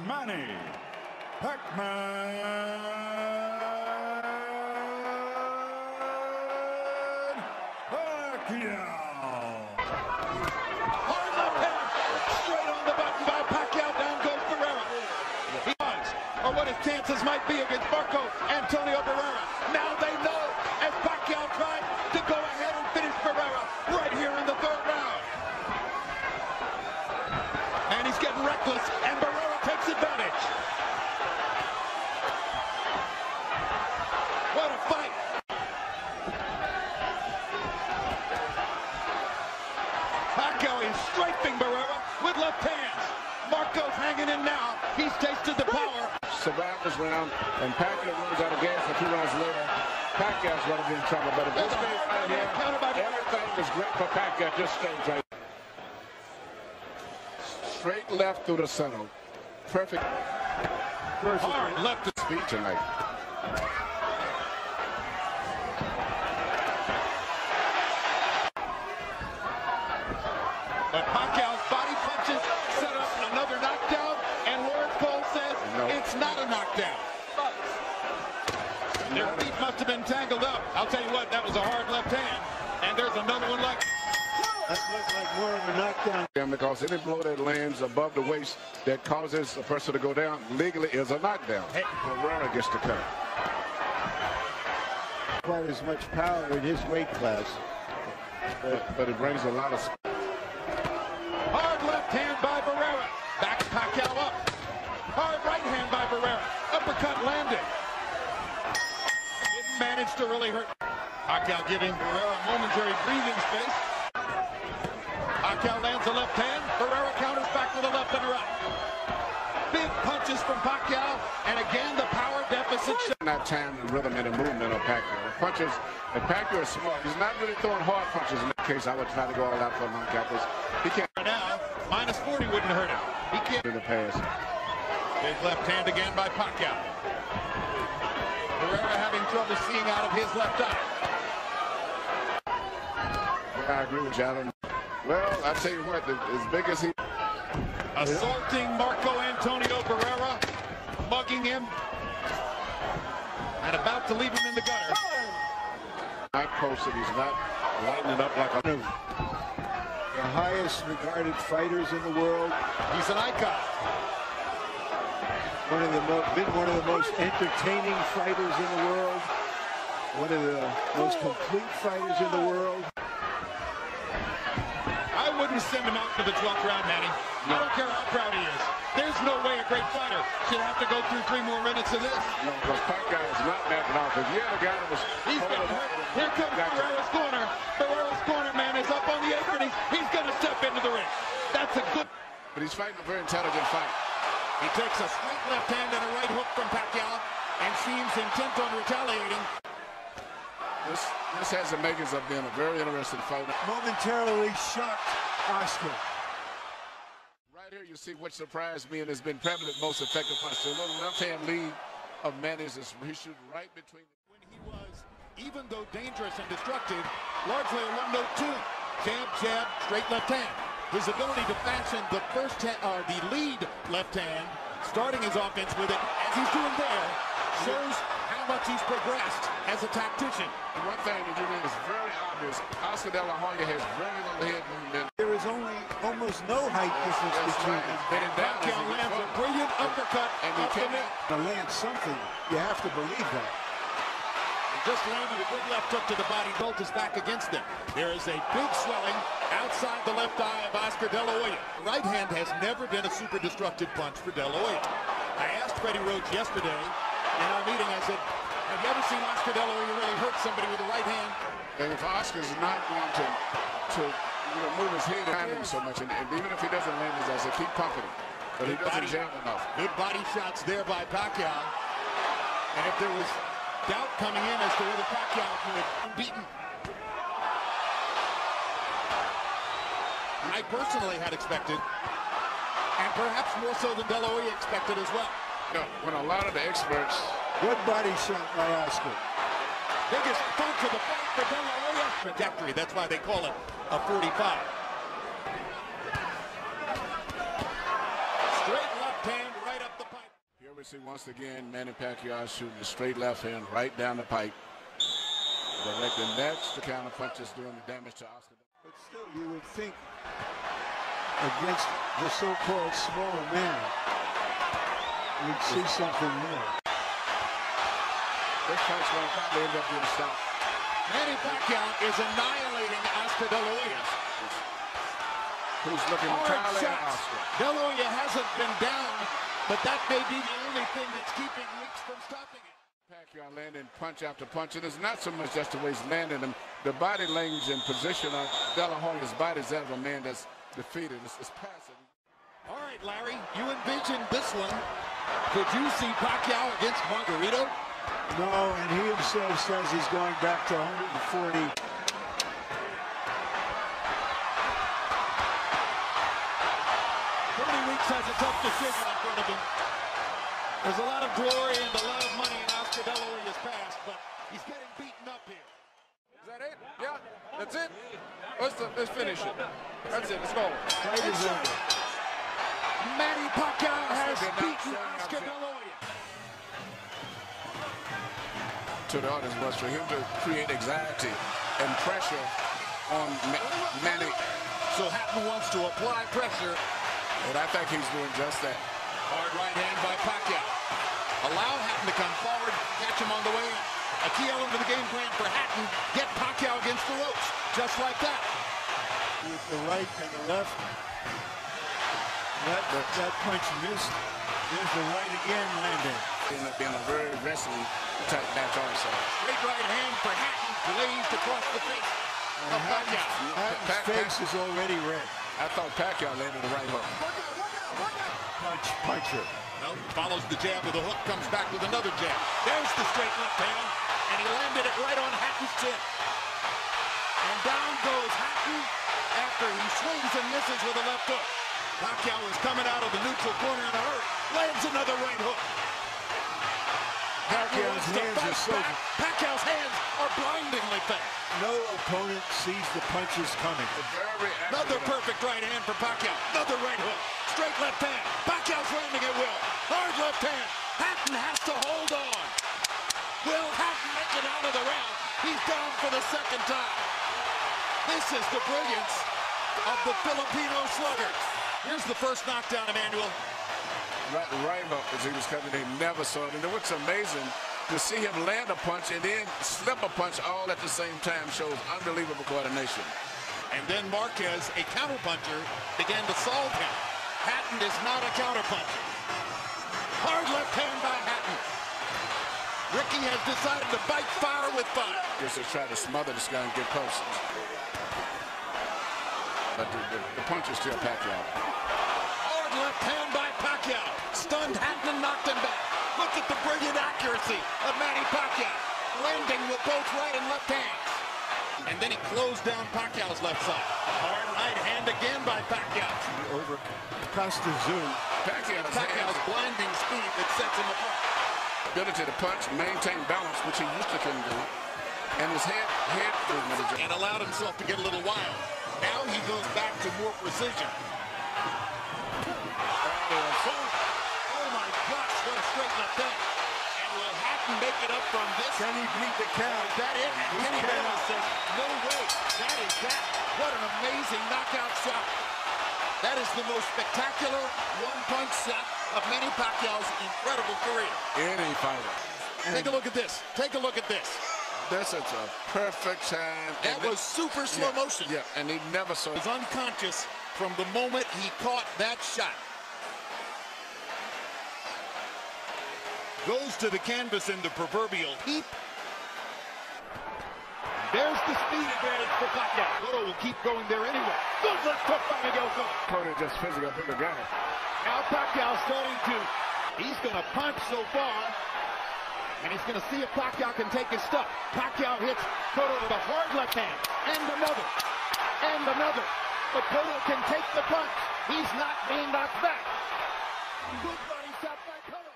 Manny Pacman Pacquiao. Hard left hand, straight on the button by Pacquiao. Down goes Barrera. He wants, or what his chances might be against Antonio Barrera. Now they know, as Pacquiao tried to go ahead and finish Barrera right here in the third round. And he's getting reckless, and Barrera takes advantage. What a fight. Pacquiao is strafing Barrera with left hands. Marco's hanging in now. He's tasted the power. Survived this round, and Pacquiao runs out of gas a few rounds later. Pacquiao's going to be in trouble, but if this stays right here, everything is great for Pacquiao. Just stays right. Straight left through the center. Perfect. Hard left to speed tonight. But Pacquiao's body punches set up another knockdown, and Lawrence Cole says it's not a knockdown. Their feet must have been tangled up. I'll tell you what, that was a hard left hand, and there's another one like that looked like more of a knockdown. Because any blow that lands above the waist that causes a person to go down legally is a knockdown. Hey. Barrera gets the cut. Quite as much power in his weight class. But it brings a lot of... Hard left hand by Barrera. Backs Pacquiao up. Hard right hand by Barrera. Uppercut landed. Didn't manage to really hurt. Pacquiao giving Barrera a momentary breathing space. Pacquiao lands a left hand. Barrera counters back with a left and a right. Big punches from Pacquiao, and again the power deficit. Not time, the rhythm, and the movement of Pacquiao. The punches, and Pacquiao is smart. He's not really throwing hard punches in that case. I would try to go all out for a knockout. He can't. Now, minus 40 wouldn't hurt him. He can't. In the pass. Big left hand again by Pacquiao. Barrera having trouble seeing out of his left eye. I agree with you, Alan. Well, I tell you what, as big as he... Assaulting Marco Antonio Barrera, mugging him, and about to leave him in the gutter. Not posted, he's not lighting it up like a... The highest regarded fighters in the world. He's an icon. Been one of the most entertaining fighters in the world. One of the most complete fighters in the world. I wouldn't send him out for the 12th round, Manny. I don't care how proud he is. There's no way a great fighter should have to go through 3 more minutes of this. No, because Pacquiao is not backing off. If you had a guy that was... He's getting hurt. Here comes Barrera's corner. Barrera's corner, man, is up on the apron. He's going to step into the ring. That's a good... But he's fighting a very intelligent fight. He takes a straight left hand and a right hook from Pacquiao and seems intent on retaliating. This has the makings of being a very interesting fight. Momentarily shocked Oscar. Right here you see what surprised me and has been probably the most effective punch. The little left hand lead of Manny's is he shoots right between. When he was, even though dangerous and destructive, largely a 1-note tune. Jab, jab, straight left hand. His ability to fashion the the lead left hand, starting his offense with it, as he's doing there, shows how much he's progressed as a tactician. One thing that you mean is very obvious. Oscar De La Hoya has very little head movement. There is almost no height difference between them. Pacquiao lands a brilliant uppercut, and he cannot land something. You have to believe that. Just landed a good left hook to the body. Bolt is back against him. There is a big swelling outside the left eye of Oscar De La Hoya. Right hand has never been a super destructive punch for De La Hoya. I asked Freddie Roach yesterday in our meeting, I said, have you ever seen Oscar De La Hoya really hurt somebody with the right hand? And if Oscar's not going to move his head behind him so much, and even if he doesn't land his ass, keep pumping him. But he doesn't jam enough. Good body shots there by Pacquiao. And if there was doubt coming in as to whether Pacquiao could be beaten, I personally had expected, and perhaps more so than De La Hoya expected as well. No, when a lot of the experts... Good body shot by Oscar. Biggest punch of the fight for De La Hoya. Trajectory, that's why they call it a 45. Straight left hand right up we see once again Manny Pacquiao shooting a straight left hand right down the pipe. Directing that's the counter punches doing the damage to Oscar. But still, you would think against the so-called smaller man, you'd see something more. This punch will probably end up being stopped. Manny Pacquiao is annihilating Oscar De La Hoya. Who's looking entirely at Oscar. De La Hoya hasn't been down, but that may be the only thing that's keeping Weeks from stopping it. Pacquiao landing punch after punch, and it's not so much just the way he's landing them. The body language and position of De La Hoya's body is that of a man that's defeated. It's passive. All right, Larry, you envisioned this one. Could you see Pacquiao against Margarito? No, and he himself says he's going back to 140. Weeks has a tough decision in front of him. There's a lot of glory and a lot of money in Oscar De La Hoya's past, but he's getting beaten up here. Is that it? Yeah, that's it. Let's finish it. That's it. Let's go. Fight is over. Manny Pacquiao has beaten Oscar De La Hoya. To the audience was for him to create anxiety and pressure on Manny. So Hatton wants to apply pressure. And I think he's doing just that. Hard right hand by Pacquiao. Allow Hatton to come forward, catch him on the way. A key element of the game plan for Hatton, get Pacquiao against the ropes, just like that. With the right and the left. That punch missed. There's the right again landing. It's been a very wrestling type match also. Great right hand for Hatton, glazed across the face of Pacquiao. Hatton's face is already red. I thought Pacquiao landed the right hook. Puncher. No, follows the jab with a hook, comes back with another jab. There's the straight left hand, and he landed it right on Hatton's chin. And down goes Hatton after he swings and misses with a left hook. Pacquiao is coming out of the neutral corner in a hurry. Lands another right hook. Pacquiao's hands are so... Pacquiao's hands are blindingly fast. No opponent sees the punches coming. Another perfect right hand for Pacquiao. Another right hook. Straight left hand. Pacquiao's landing at will. Hard left hand. Hatton has to hold on. Will Hatton make it out of the round? He's down for the second time. This is the brilliance of the Filipino slugger. Here's the first knockdown, Emmanuel. Right hook as he was coming, they never saw it. And what's amazing to see him land a punch and then slip a punch all at the same time shows unbelievable coordination. And then Marquez, a counterpuncher, began to solve him. Hatton is not a counterpuncher. Hard left hand by Hatton. Ricky has decided to bite fire with fire. Just to try to smother this guy and get close. But the punch is still Pacquiao. Hard left hand by Pacquiao. Stunned Hatton and knocked him back. Look at the brilliant accuracy of Manny Pacquiao. Landing with both right and left hands. And then he closed down Pacquiao's left side. Hard right hand again by Pacquiao. Over Costa Zoom. Pacquiao's blinding speed that sets him apart. Ability to punch, maintain balance, which he used to couldn't do. And his head movement. And allowed himself to get a little wild. Now he goes back to more precision. Oh my gosh, what a straight left hand. And will Hatton make it up from this? Can he beat the count? Is that it? Kenny Bennett says, no way. That is that. What an amazing knockout shot. That is the most spectacular one-punch shot of Manny Pacquiao's incredible career. Any fighter. Take a look at this. Take a look at this. That's such a perfect time. That was super slow motion. Yeah, and he never saw He was unconscious from the moment he caught that shot. Goes to the canvas in the proverbial heap. There's the speed advantage for Pacquiao. Cotto will keep going there anyway. Good left hook by Miguel Cotto. Cotto just physically hit the guy. Now Pacquiao starting to, he's going to punch so far. And he's going to see if Pacquiao can take his stuff. Pacquiao hits Cotto with a hard left hand. And another. And another. But Cotto can take the punch. He's not being knocked back. Good body shot by Cotto.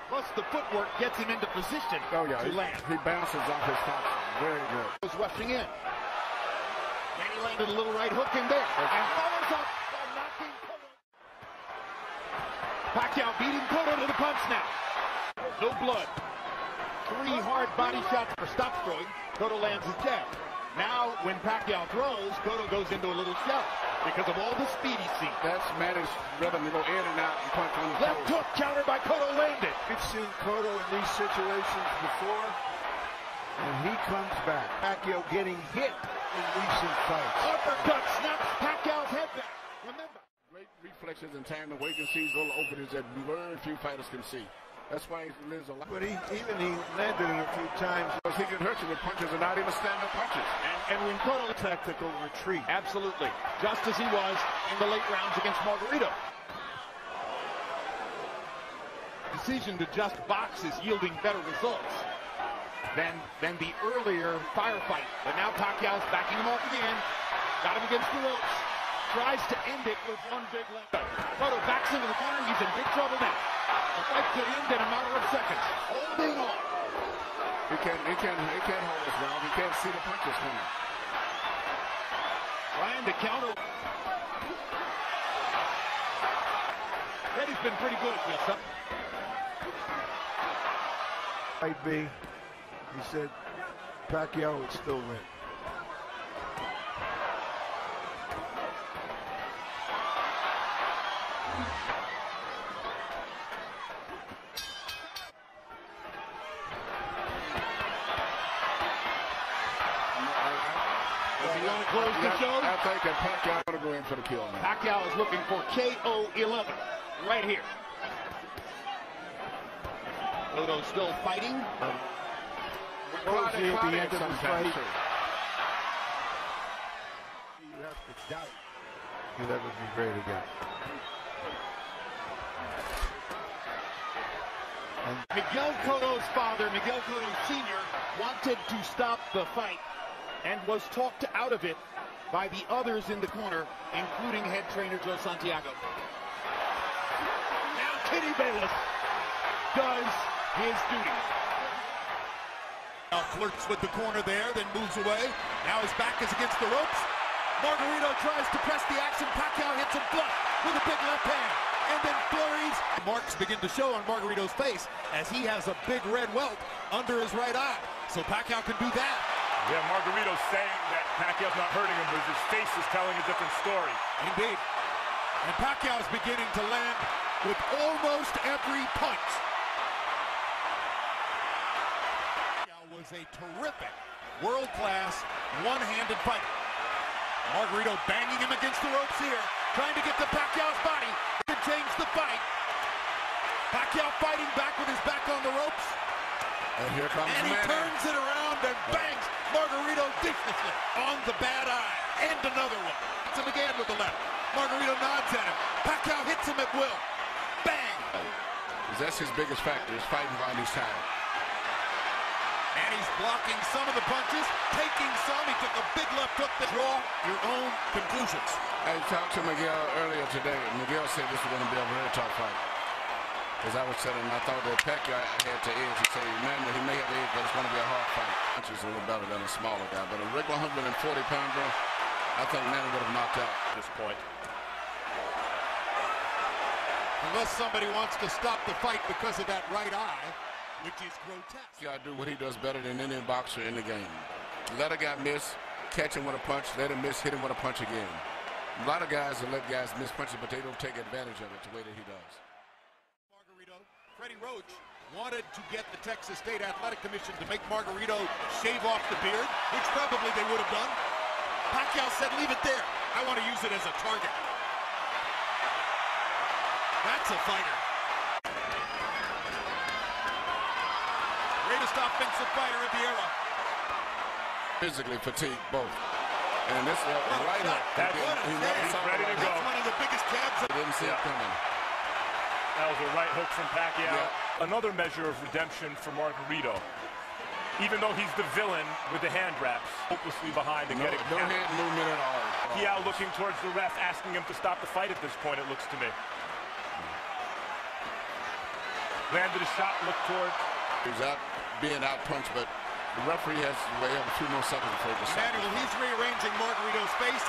Plus the footwork gets him into position to land. He bounces off his top. Very good. Was rushing in. And he landed a little right hook in there. And follows up by knocking Cotto. Pacquiao beating Cotto to the punch now. No blood. 3 hard body shots for stop throwing. Cotto lands his jab. Now, when Pacquiao throws, Cotto goes into a little shell because of all the speed he's seen. That's Manny's rhythm to go in and out and punch on the Left hook counter by Cotto landed. We've seen Cotto in these situations before, and he comes back. Pacquiao getting hit in recent fights. Uppercut snaps Pacquiao's head back. Remember. Great reflexes and time to wait and see little openings that very few fighters can see. That's why he lives a lot. But he landed it a few times. Because he can hurt you with punches and not even stand-up punches. And when Cotto Tactical retreat. absolutely, just as he was in the late rounds against Margarito. Decision to just box is yielding better results than the earlier firefight. But now Pacquiao's backing him off again. Got him against the ropes. Tries to end it with one big left. Cotto backs into the corner. He's in big trouble now. The fight could end in a matter of seconds. Holding on. He can't hold this round. He can't see the punches coming. Trying to counter. Reddy's been pretty good at this. Might be. He said Pacquiao would still win. Close the show. I think that Pacquiao going to go in for the kill now. Pacquiao is looking for KO 11 right here. Cotto still fighting. At the end of the fight, you have to doubt he'll ever be great again. And Miguel Cotto's father, Miguel Cotto Sr., wanted to stop the fight and was talked out of it by the others in the corner, including head trainer Joe Santiago. Now Kitty Bayless does his duty. Now flirts with the corner there, then moves away. Now his back is against the ropes. Margarito tries to press the action. Pacquiao hits him flush with a big left hand. And then flurries. Marks begin to show on Margarito's face as he has a big red welt under his right eye. So Pacquiao can do that. Yeah, Margarito's saying that Pacquiao's not hurting him, but his face is telling a different story. Indeed. And Pacquiao's beginning to land with almost every punch. Pacquiao was a terrific, world-class, one-handed fighter. Margarito banging him against the ropes here, trying to get to Pacquiao's body to change the fight. Pacquiao fighting back with his back on the ropes. And here comes And he Manny. turns it around and bangs Margarito viciously on the bad eye. And another one. Hits him again with the left. Margarito nods at him. Pacquiao hits him at will. Bang! That's his biggest factor, is fighting while he's tired. And he's blocking some of the punches, taking some. He took a big left hook to draw your own conclusions. I talked to Miguel earlier today. Miguel said this was going to be a very tough fight. As I was telling him, I thought that Pacquiao had to edge. He said, man, he may have edge, but it's going to be a hard fight. Punches a little better than a smaller guy, but a regular 140-pounder, I think Manny would have knocked out At this point. Unless somebody wants to stop the fight because of that right eye, which is grotesque. Pacquiao do what he does better than any boxer in the game. Let a guy miss, catch him with a punch, let him miss, hit him with a punch again. A lot of guys will let guys miss punches, but they don't take advantage of it the way that he does. Freddie Roach wanted to get the Texas State Athletic Commission to make Margarito shave off the beard, which probably they would have done. Pacquiao said, leave it there. I want to use it as a target. That's a fighter. Greatest offensive fighter of the era. Physically fatigued, both. And this right hook. He never saw ready to go. That's one of the biggest jabs. Didn't see it coming. That was a right hook from Pacquiao. Yeah. Another measure of redemption for Margarito. Even though he's the villain with the hand wraps, hopelessly behind and getting no hand movement at all. Pacquiao looking towards the ref, asking him to stop the fight at this point, it looks to me. Landed a shot, looked towards. He's being out-punched, but the referee has to wait a few more seconds before the Manuel, he's rearranging Margarito's face.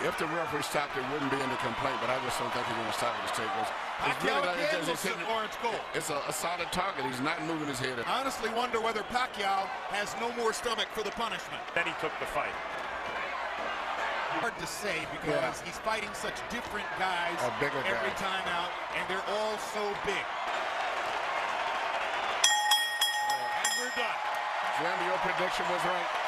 If the referee stopped, it wouldn't be in the complaint, but I just don't think he's going to stop it. It's a solid target. He's not moving his head. I honestly wonder whether Pacquiao has no more stomach for the punishment. Then he took the fight. Hard to say because he's fighting such different guys every time out, and they're all so big. And we're done. Jim, your prediction was right.